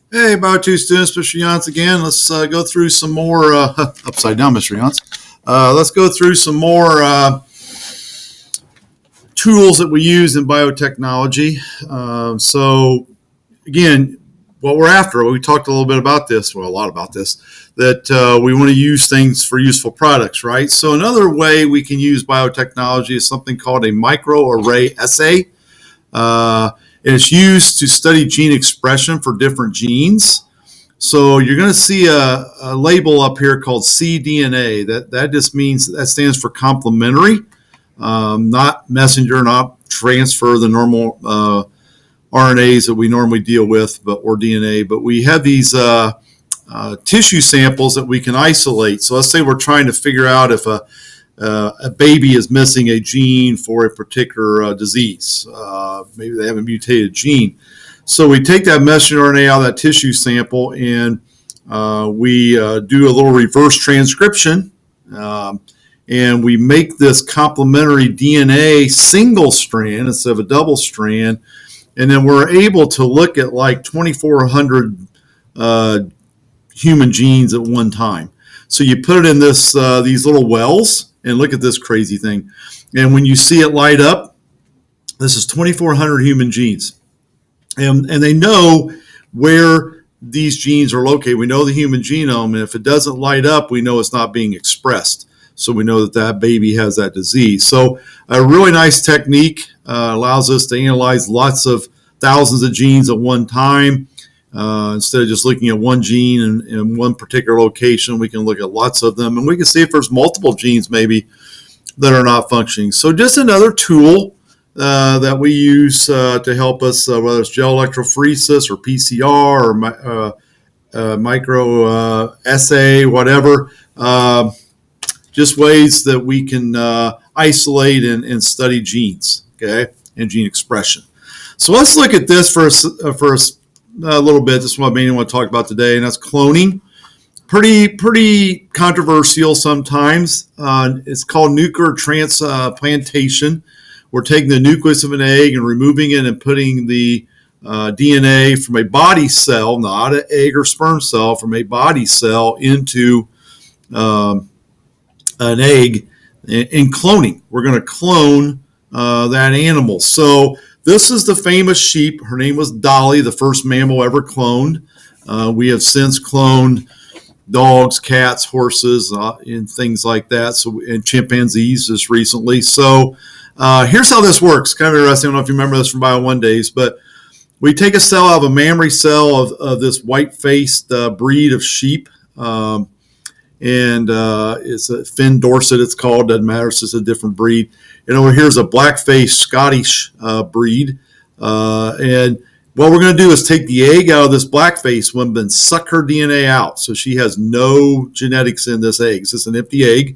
Hey, Bio2 students, Mr. Yance again. Let's go through some more, upside down, Mr. Yance. Let's go through some more tools that we use in biotechnology. Again, what we're after, we talked a little bit about this, well, a lot about this, that we want to use things for useful products, right? So another way we can use biotechnology is something called a microarray assay. And it's used to study gene expression for different genes. So you're going to see a label up here called cDNA. That just means that stands for complementary, not messenger, not transfer, the normal RNAs that we normally deal with, or DNA. But we have these tissue samples that we can isolate. So let's say we're trying to figure out if a baby is missing a gene for a particular disease. Maybe they have a mutated gene. So we take that messenger RNA out of that tissue sample and we do a little reverse transcription and we make this complementary DNA single strand instead of a double strand. And then we're able to look at like 2,400 human genes at one time. So you put it in these little wells, and look at this crazy thing. And when you see it light up, this is 2,400 human genes. And they know where these genes are located. We know the human genome, and if it doesn't light up, we know it's not being expressed. So we know that that baby has that disease. So a really nice technique, allows us to analyze lots of thousands of genes at one time. Instead of just looking at one gene in one particular location, we can look at lots of them, and we can see if there's multiple genes maybe that are not functioning. So just another tool that we use to help us, whether it's gel electrophoresis or PCR or microassay, whatever, just ways that we can isolate and study genes, okay, and gene expression. So let's look at this for a little bit. This is what I mainly want to talk about today, and that's cloning. Pretty controversial sometimes. It's called nuclear transplantation. We're taking the nucleus of an egg and removing it and putting the DNA from a body cell, not an egg or sperm cell, from a body cell into an egg in cloning. We're going to clone that animal. So this is the famous sheep. Her name was Dolly, the first mammal ever cloned. We have since cloned dogs, cats, horses, and things like that. So, and chimpanzees just recently. So here's how this works. Kind of interesting. I don't know if you remember this from Bio 1 days, but we take a cell out of a mammary cell of this white-faced breed of sheep. And it's a Finn Dorset, it's called. Doesn't matter. It's just a different breed. And over here is a black-faced Scottish breed. And what we're going to do is take the egg out of this black-faced one, then suck her DNA out. So she has no genetics in this egg. It's just an empty egg.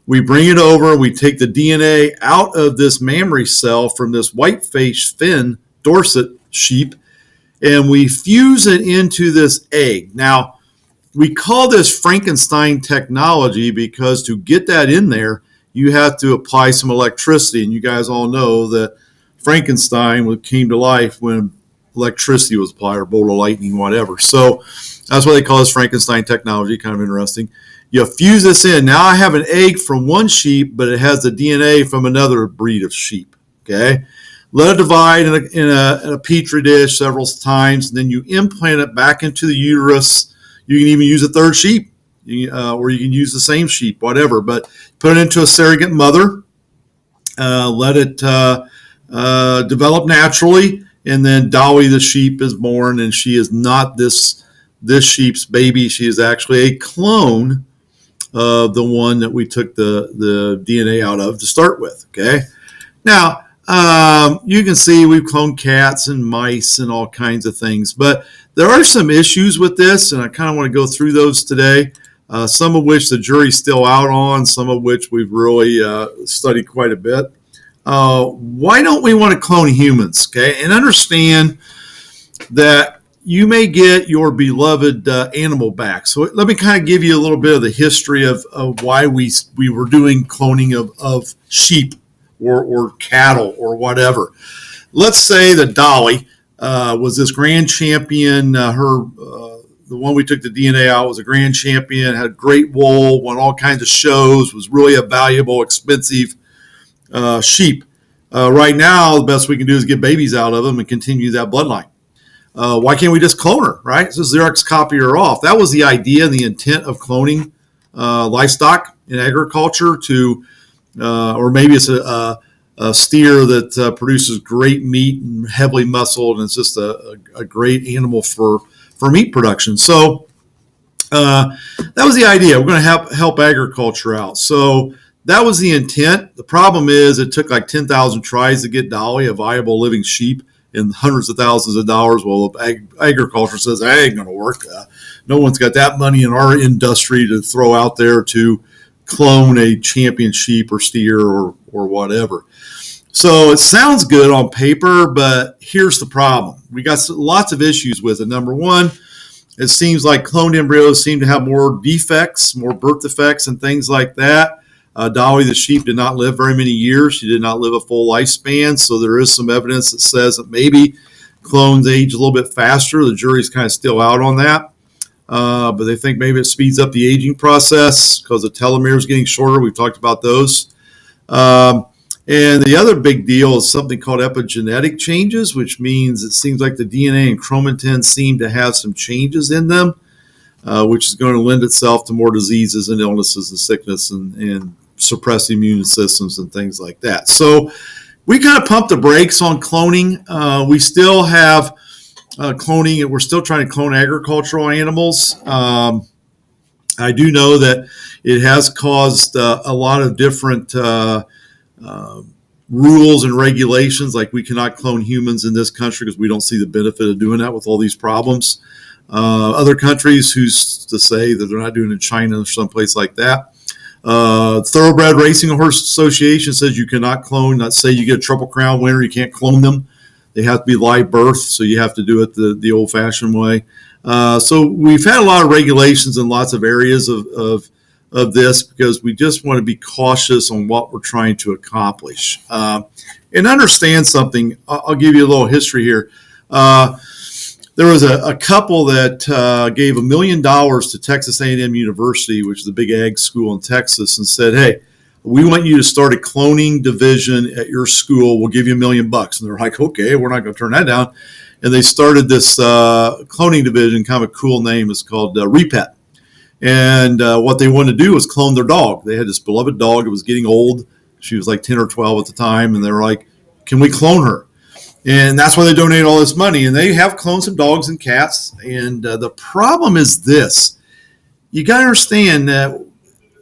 We bring it over. We take the DNA out of this mammary cell from this white-faced Finn Dorset sheep, and we fuse it into this egg. Now, we call this Frankenstein technology because to get that in there, you have to apply some electricity. And you guys all know that Frankenstein came to life when electricity was applied, or bolt of lightning, whatever. So that's why they call this Frankenstein technology. Kind of interesting. You fuse this in. Now I have an egg from one sheep, but it has the DNA from another breed of sheep. Okay. Let it divide in a petri dish several times, and then you implant it back into the uterus. You can even use a third sheep, or you can use the same sheep, whatever. But put it into a surrogate mother, let it develop naturally, and then Dolly the sheep is born, and she is not this sheep's baby. She is actually a clone of the one that we took the DNA out of to start with. Okay, now you can see we've cloned cats and mice and all kinds of things, but there are some issues with this, and I kind of want to go through those today, some of which the jury's still out on, some of which we've really studied quite a bit. Why don't we want to clone humans? Okay, and understand that you may get your beloved animal back. So let me kind of give you a little bit of the history of why we were doing cloning of sheep or cattle or whatever. Let's say that Dolly was this grand champion. The one we took the DNA out was a grand champion, had great wool, won all kinds of shows, was really a valuable, expensive sheep. Right now, the best we can do is get babies out of them and continue that bloodline. Why can't we just clone her, right? So Xerox copy her off. That was the idea and the intent of cloning livestock in agriculture or maybe it's a steer that produces great meat and heavily muscled, and it's just a great animal for meat production. So that was the idea. We're going to help agriculture out. So that was the intent. The problem is it took like 10,000 tries to get Dolly, a viable living sheep, and hundreds of thousands of dollars. Well, agriculture says, that ain't going to work. No one's got that money in our industry to throw out there to clone a champion sheep or steer or whatever. So it sounds good on paper, but here's the problem. We got lots of issues with it. Number one, it seems like cloned embryos seem to have more defects, more birth defects and things like that. Dolly the sheep did not live very many years. She did not live a full lifespan. So there is some evidence that says that maybe clones age a little bit faster. The jury's kind of still out on that. But they think maybe it speeds up the aging process because the telomere is getting shorter. We've talked about those. And the other big deal is something called epigenetic changes, which means it seems like the DNA and chromatin seem to have some changes in them, which is going to lend itself to more diseases and illnesses and sickness and suppress immune systems and things like that. So we kind of pump the brakes on cloning. We still have cloning, and we're still trying to clone agricultural animals. I do know that it has caused a lot of different rules and regulations, like we cannot clone humans in this country because we don't see the benefit of doing that with all these problems. Other countries, who's to say that they're not doing it in China or someplace like that. Thoroughbred Racing Horse Association says you cannot clone. Let's say you get a Triple Crown winner, you can't clone them. They have to be live birth, so you have to do it the old-fashioned way. So we've had a lot of regulations in lots of areas of this because we just want to be cautious on what we're trying to accomplish. And understand something. I'll give you a little history here. There was a couple that gave $1 million to Texas A&M University, which is a big ag school in Texas, and said, hey, we want you to start a cloning division at your school. We'll give you $1 million. And they're like, okay, we're not going to turn that down. And they started this cloning division, kind of a cool name. It's called Repet. And what they wanted to do was clone their dog. They had this beloved dog. It was getting old. She was like 10 or 12 at the time. And they were like, can we clone her? And that's why they donate all this money. And they have cloned some dogs and cats. And the problem is this. You got to understand that,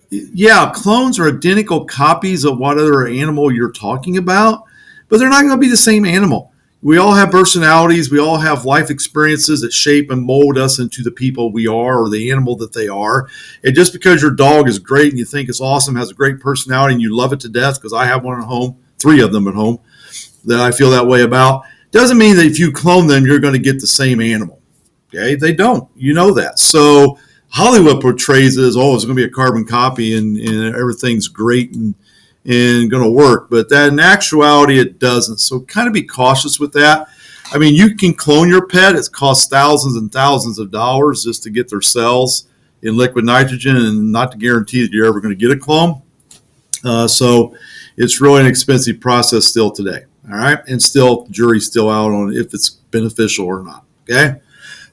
yeah, clones are identical copies of whatever animal you're talking about, but they're not going to be the same animal. We all have personalities. We all have life experiences that shape and mold us into the people we are or the animal that they are. And just because your dog is great and you think it's awesome, has a great personality, and you love it to death, because I have one at home, 3 of them at home, that I feel that way about, doesn't mean that if you clone them, you're going to get the same animal. Okay? They don't. You know that. So Hollywood portrays it as, oh, it's going to be a carbon copy and everything's great and going to work. But that in actuality, it doesn't. So kind of be cautious with that. I mean, you can clone your pet. It costs thousands and thousands of dollars just to get their cells in liquid nitrogen, and not to guarantee that you're ever going to get a clone. So it's really an expensive process still today. All right. And still, jury's still out on if it's beneficial or not. Okay.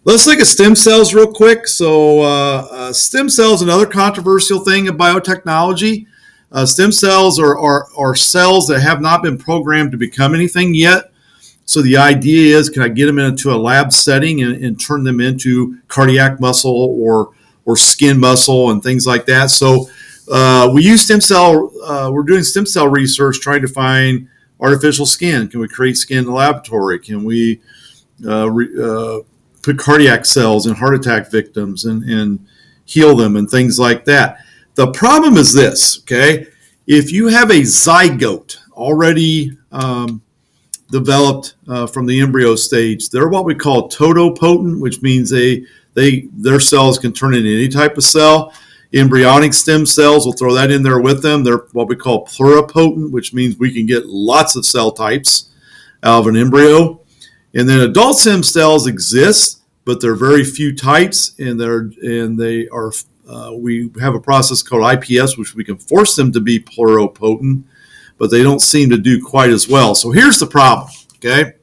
Let's look at stem cells real quick. So stem cells, another controversial thing in biotechnology. Stem cells are cells that have not been programmed to become anything yet. So the idea is, can I get them into a lab setting and turn them into cardiac muscle or skin muscle and things like that? So we use stem cell. We're doing stem cell research trying to find artificial skin. Can we create skin in the laboratory? Can we put cardiac cells in heart attack victims and heal them and things like that? The problem is this, okay? If you have a zygote already developed from the embryo stage, they're what we call totopotent, which means their cells can turn into any type of cell. Embryonic stem cells, we'll throw that in there with them. They're what we call pluripotent, which means we can get lots of cell types out of an embryo. And then adult stem cells exist, but there are very few types, and they are. We have a process called IPS, which we can force them to be pluripotent, but they don't seem to do quite as well. So here's the problem. Okay,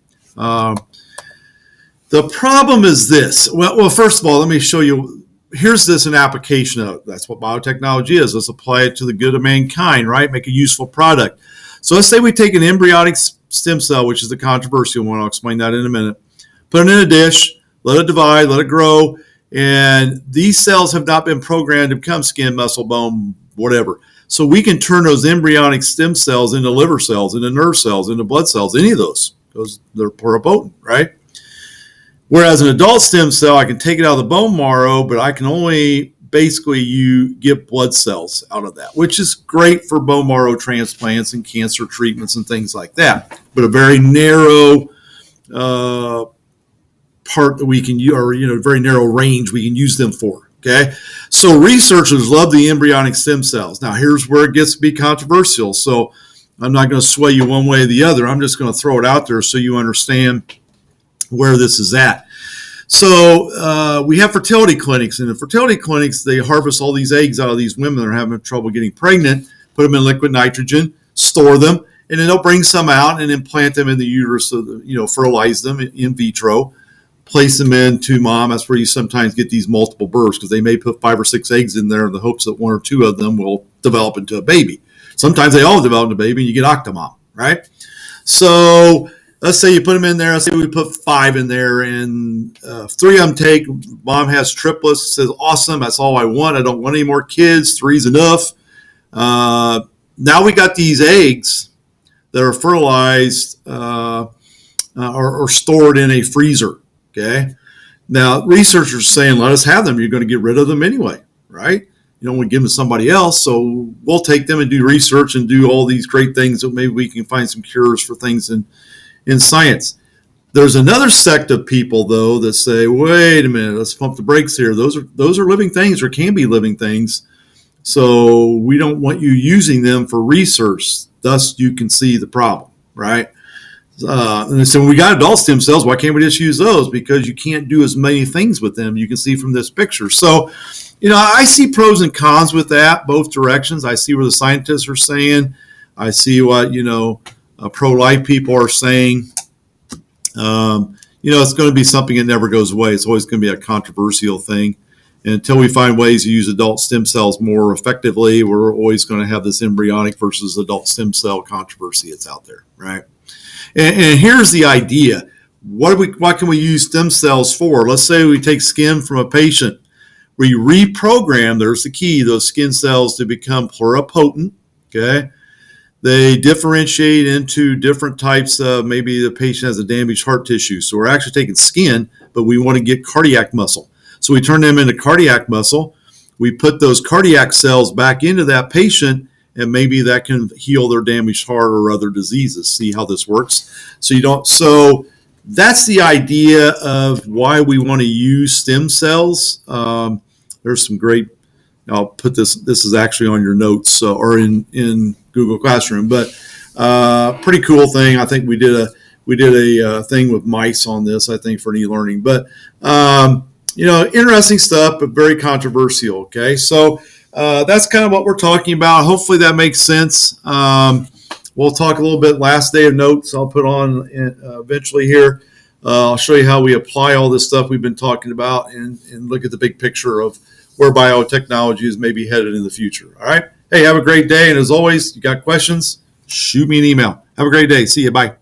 the problem is this. Well, first of all, let me show you. Here's this an application of it. That's what biotechnology is. Let's apply it to the good of mankind, right? Make a useful product. So let's say we take an embryonic stem cell, which is the controversial one. I'll explain that in a minute. Put it in a dish, let it divide, let it grow, and these cells have not been programmed to become skin, muscle, bone, whatever. So we can turn those embryonic stem cells into liver cells, into nerve cells, into blood cells, any of those, because they're pluripotent, right? Whereas an adult stem cell, I can take it out of the bone marrow, but I can only basically you get blood cells out of that, which is great for bone marrow transplants and cancer treatments and things like that. But a very narrow part that we can use, or very narrow range we can use them for. Okay, so researchers love the embryonic stem cells. Now here's where it gets to be controversial. So I'm not going to sway you one way or the other. I'm just going to throw it out there so you understand where this is at. So we have fertility clinics. In the fertility clinics, they harvest all these eggs out of these women that are having trouble getting pregnant, put them in liquid nitrogen, store them, and then they'll bring some out and implant them in the uterus, fertilize them in vitro, place them into mom. That's where you sometimes get these multiple births, because they may put 5 or 6 eggs in there in the hopes that 1 or 2 of them will develop into a baby. Sometimes they all develop into a baby and you get octomom, right? So let's say you put them in there. Let's say we put 5 in there, and 3 of them take. Mom has triplets. Says, awesome. That's all I want. I don't want any more kids. 3's enough. Now we got these eggs that are fertilized or stored in a freezer. Okay. Now researchers are saying, let us have them. You're going to get rid of them anyway, right? You don't want to give them to somebody else. So we'll take them and do research and do all these great things that maybe we can find some cures for things in science. There's another sect of people, though, that say, wait a minute, let's pump the brakes here. Those are living things, or can be living things. So we don't want you using them for research. Thus, you can see the problem, right? And they said, well, we got adult stem cells. Why can't we just use those? Because you can't do as many things with them. You can see from this picture. So, I see pros and cons with that, both directions. I see where the scientists are saying. I see what, pro-life people are saying. It's going to be something that never goes away. It's always going to be a controversial thing. And until we find ways to use adult stem cells more effectively, we're always going to have this embryonic versus adult stem cell controversy that's out there, right? And here's the idea. What can we use stem cells for? Let's say we take skin from a patient. We reprogram, there's the key, those skin cells to become pluripotent, okay? They differentiate into different types of, maybe the patient has a damaged heart tissue. So we're actually taking skin, but we want to get cardiac muscle. So we turn them into cardiac muscle. We put those cardiac cells back into that patient, and maybe that can heal their damaged heart or other diseases. See how this works? So that's the idea of why we want to use stem cells. There's some great, I'll put this is actually on your notes or in Google Classroom, but pretty cool thing. I think we did a thing with mice on this, I think, for an e-learning, but interesting stuff, but very controversial. Okay. So that's kind of what we're talking about. Hopefully that makes sense. We'll talk a little bit last day of notes I'll put on eventually here. I'll show you how we apply all this stuff we've been talking about and look at the big picture of where biotechnology is maybe headed in the future. All right. Hey, have a great day. And as always, you got questions, shoot me an email. Have a great day. See you. Bye.